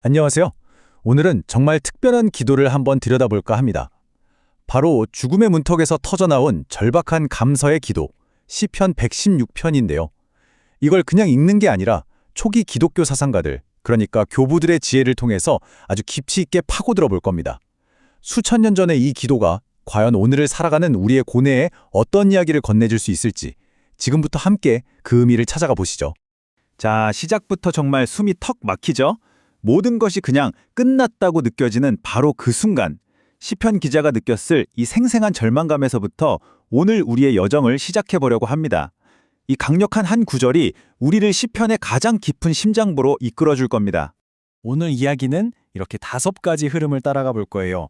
안녕하세요. 오늘은 정말 특별한 기도를 한번 들여다볼까 합니다. 바로 죽음의 문턱에서 터져나온 절박한 감서의 기도, 시편 116편인데요. 이걸 그냥 읽는 게 아니라 초기 기독교 사상가들, 그러니까 교부들의 지혜를 통해서 아주 깊이 있게 파고들어 볼 겁니다. 수천 년 전의 이 기도가 과연 오늘을 살아가는 우리의 고뇌에 어떤 이야기를 건네줄 수 있을지 지금부터 함께 그 의미를 찾아가 보시죠. 자, 시작부터 정말 숨이 턱 막히죠? 모든 것이 그냥 끝났다고 느껴지는 바로 그 순간, 시편 기자가 느꼈을 이 생생한 절망감에서부터 오늘 우리의 여정을 시작해보려고 합니다. 이 강력한 한 구절이 우리를 시편의 가장 깊은 심장부로 이끌어줄 겁니다. 오늘 이야기는 이렇게 5가지 흐름을 따라가 볼 거예요.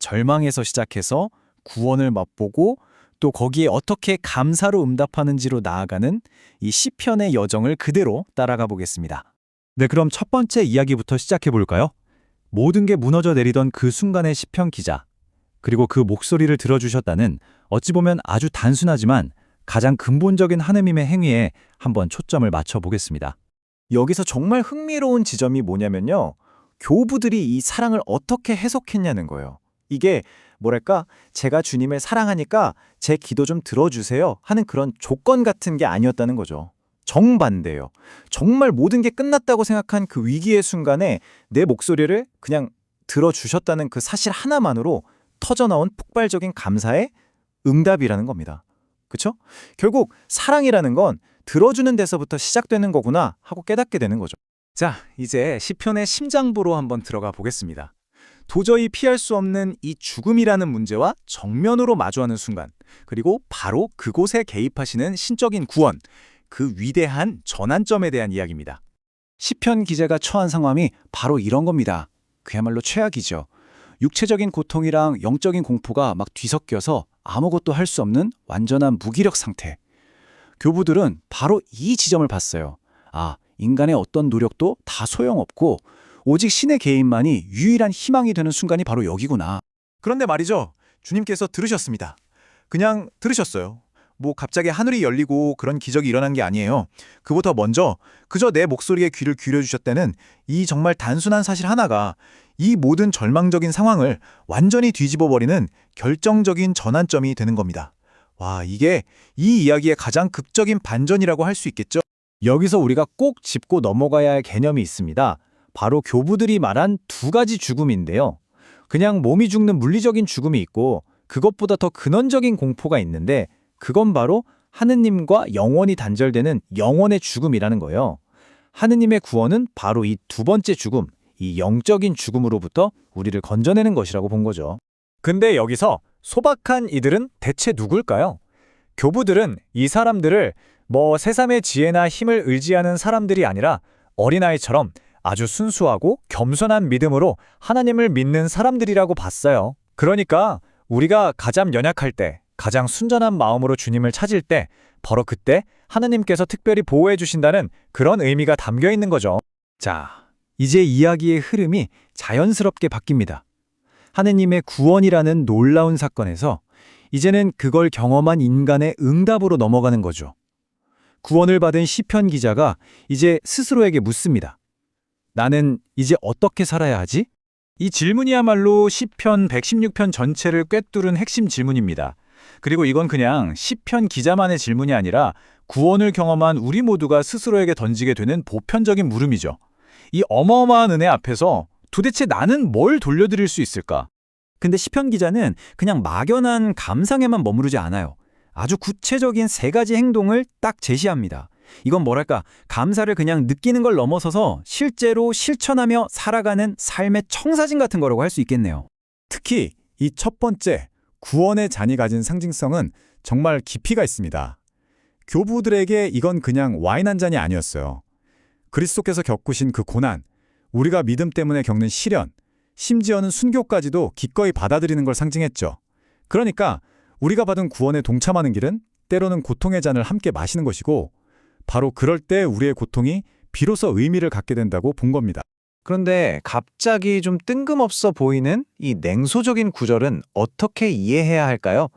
절망에서 시작해서 구원을 맛보고 또 거기에 어떻게 감사로 응답하는지로 나아가는 이 시편의 여정을 그대로 따라가 보겠습니다. 네, 그럼 첫 번째 이야기부터 시작해볼까요? 모든 게 무너져 내리던 그 순간의 시편 기자, 그리고 그 목소리를 들어주셨다는 어찌 보면 아주 단순하지만 가장 근본적인 하느님의 행위에 한번 초점을 맞춰보겠습니다. 여기서 정말 흥미로운 지점이 뭐냐면요. 교부들이 이 사랑을 어떻게 해석했냐는 거예요. 이게 뭐랄까, 제가 주님을 사랑하니까 제 기도 좀 들어주세요 하는 그런 조건 같은 게 아니었다는 거죠. 정반대예요. 정말 모든 게 끝났다고 생각한 그 위기의 순간에 내 목소리를 그냥 들어주셨다는 그 사실 하나만으로 터져나온 폭발적인 감사의 응답이라는 겁니다. 그쵸? 결국 사랑이라는 건 들어주는 데서부터 시작되는 거구나 하고 깨닫게 되는 거죠. 자, 이제 시편의 심장부로 한번 들어가 보겠습니다. 도저히 피할 수 없는 이 죽음이라는 문제와 정면으로 마주하는 순간, 그리고 바로 그곳에 개입하시는 신적인 구원, 그 위대한 전환점에 대한 이야기입니다. 시편 기자가 처한 상황이 바로 이런 겁니다. 그야말로 최악이죠. 육체적인 고통이랑 영적인 공포가 막 뒤섞여서 아무것도 할 수 없는 완전한 무기력 상태. 교부들은 바로 이 지점을 봤어요. 아, 인간의 어떤 노력도 다 소용없고 오직 신의 개인만이 유일한 희망이 되는 순간이 바로 여기구나. 그런데 말이죠. 주님께서 들으셨습니다. 그냥 들으셨어요. 뭐 갑자기 하늘이 열리고 그런 기적이 일어난 게 아니에요. 그보다 먼저 그저 내 목소리에 귀를 기울여주셨다는 이 정말 단순한 사실 하나가 이 모든 절망적인 상황을 완전히 뒤집어버리는 결정적인 전환점이 되는 겁니다. 와, 이게 이 이야기의 가장 극적인 반전이라고 할 수 있겠죠? 여기서 우리가 꼭 짚고 넘어가야 할 개념이 있습니다. 바로 교부들이 말한 2가지 죽음인데요. 그냥 몸이 죽는 물리적인 죽음이 있고 그것보다 더 근원적인 공포가 있는데 그건 바로 하느님과 영원히 단절되는 영원의 죽음이라는 거예요. 하느님의 구원은 바로 이 2번째 죽음, 이 영적인 죽음으로부터 우리를 건져내는 것이라고 본 거죠. 근데 여기서 소박한 이들은 대체 누굴까요? 교부들은 이 사람들을 세상의 지혜나 힘을 의지하는 사람들이 아니라 어린아이처럼 아주 순수하고 겸손한 믿음으로 하나님을 믿는 사람들이라고 봤어요. 그러니까 우리가 가장 연약할 때, 가장 순전한 마음으로 주님을 찾을 때 바로 그때 하느님께서 특별히 보호해 주신다는 그런 의미가 담겨 있는 거죠. 자, 이제 이야기의 흐름이 자연스럽게 바뀝니다. 하느님의 구원이라는 놀라운 사건에서 이제는 그걸 경험한 인간의 응답으로 넘어가는 거죠. 구원을 받은 시편 기자가 이제 스스로에게 묻습니다. 나는 이제 어떻게 살아야 하지? 이 질문이야말로 시편 116편 전체를 꿰뚫은 핵심 질문입니다. 그리고 이건 그냥 시편 기자만의 질문이 아니라 구원을 경험한 우리 모두가 스스로에게 던지게 되는 보편적인 물음이죠. 이 어마어마한 은혜 앞에서 도대체 나는 뭘 돌려드릴 수 있을까? 근데 시편 기자는 그냥 막연한 감상에만 머무르지 않아요. 아주 구체적인 3가지 행동을 딱 제시합니다. 이건 뭐랄까, 감사를 그냥 느끼는 걸 넘어서서 실제로 실천하며 살아가는 삶의 청사진 같은 거라고 할 수 있겠네요. 특히 이 첫 번째, 구원의 잔이 가진 상징성은 정말 깊이가 있습니다. 교부들에게 이건 그냥 와인 한 잔이 아니었어요. 그리스도께서 겪으신 그 고난, 우리가 믿음 때문에 겪는 시련, 심지어는 순교까지도 기꺼이 받아들이는 걸 상징했죠. 그러니까 우리가 받은 구원에 동참하는 길은 때로는 고통의 잔을 함께 마시는 것이고 바로 그럴 때 우리의 고통이 비로소 의미를 갖게 된다고 본 겁니다. 그런데 갑자기 좀 뜬금없어 보이는 이 냉소적인 구절은 어떻게 이해해야 할까요?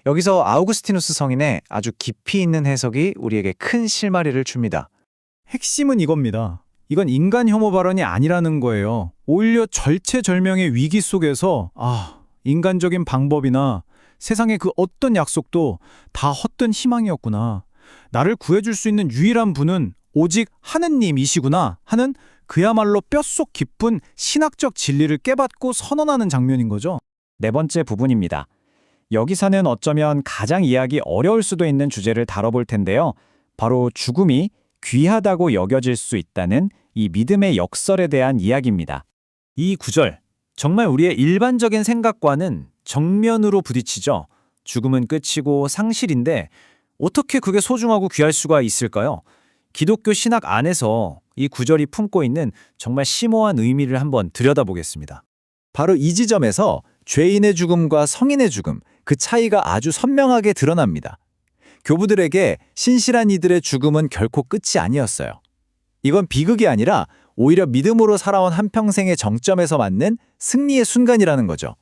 여기서 아우구스티누스 성인의 아주 깊이 있는 해석이 우리에게 큰 실마리를 줍니다. 핵심은 이겁니다. 이건 인간 혐오 발언이 아니라는 거예요. 오히려 절체절명의 위기 속에서 인간적인 방법이나 세상의 그 어떤 약속도 다 헛된 희망이었구나. 나를 구해줄 수 있는 유일한 분은 오직 하느님이시구나 하는 그야말로 뼛속 깊은 신학적 진리를 깨닫고 선언하는 장면인 거죠. 네 번째 부분입니다. 여기서는 어쩌면 가장 이해하기 어려울 수도 있는 주제를 다뤄볼 텐데요. 바로 죽음이 귀하다고 여겨질 수 있다는 이 믿음의 역설에 대한 이야기입니다. 이 구절, 정말 우리의 일반적인 생각과는 정면으로 부딪히죠. 죽음은 끝이고 상실인데 어떻게 그게 소중하고 귀할 수가 있을까요? 기독교 신학 안에서 이 구절이 품고 있는 정말 심오한 의미를 한번 들여다보겠습니다. 바로 이 지점에서 죄인의 죽음과 성인의 죽음, 그 차이가 아주 선명하게 드러납니다. 교부들에게 신실한 이들의 죽음은 결코 끝이 아니었어요. 이건 비극이 아니라 오히려 믿음으로 살아온 한평생의 정점에서 맞는 승리의 순간이라는 거죠.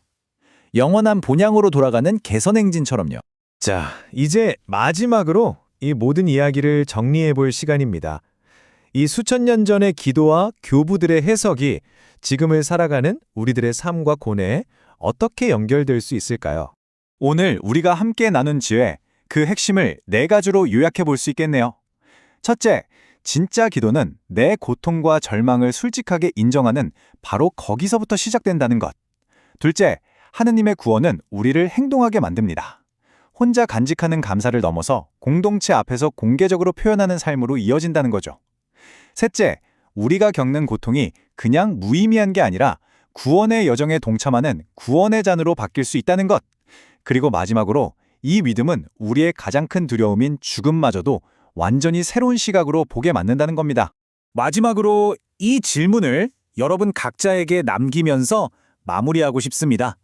영원한 본향으로 돌아가는 개선행진처럼요. 자, 이제 마지막으로 이 모든 이야기를 정리해 볼 시간입니다. 이 수천 년 전의 기도와 교부들의 해석이 지금을 살아가는 우리들의 삶과 고뇌에 어떻게 연결될 수 있을까요? 오늘 우리가 함께 나눈 지혜, 그 핵심을 4가지로 요약해 볼 수 있겠네요. 첫째, 진짜 기도는 내 고통과 절망을 솔직하게 인정하는 바로 거기서부터 시작된다는 것. 둘째, 하느님의 구원은 우리를 행동하게 만듭니다. 혼자 간직하는 감사를 넘어서 공동체 앞에서 공개적으로 표현하는 삶으로 이어진다는 거죠. 셋째, 우리가 겪는 고통이 그냥 무의미한 게 아니라 구원의 여정에 동참하는 구원의 잔으로 바뀔 수 있다는 것. 그리고 마지막으로 이 믿음은 우리의 가장 큰 두려움인 죽음마저도 완전히 새로운 시각으로 보게 만든다는 겁니다. 마지막으로 이 질문을 여러분 각자에게 남기면서 마무리하고 싶습니다.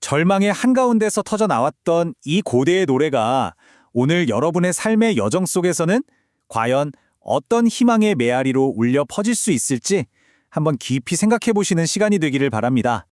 절망의 한가운데서 터져 나왔던 이 고대의 노래가 오늘 여러분의 삶의 여정 속에서는 과연 어떤 희망의 메아리로 울려 퍼질 수 있을지 한번 깊이 생각해 보시는 시간이 되기를 바랍니다.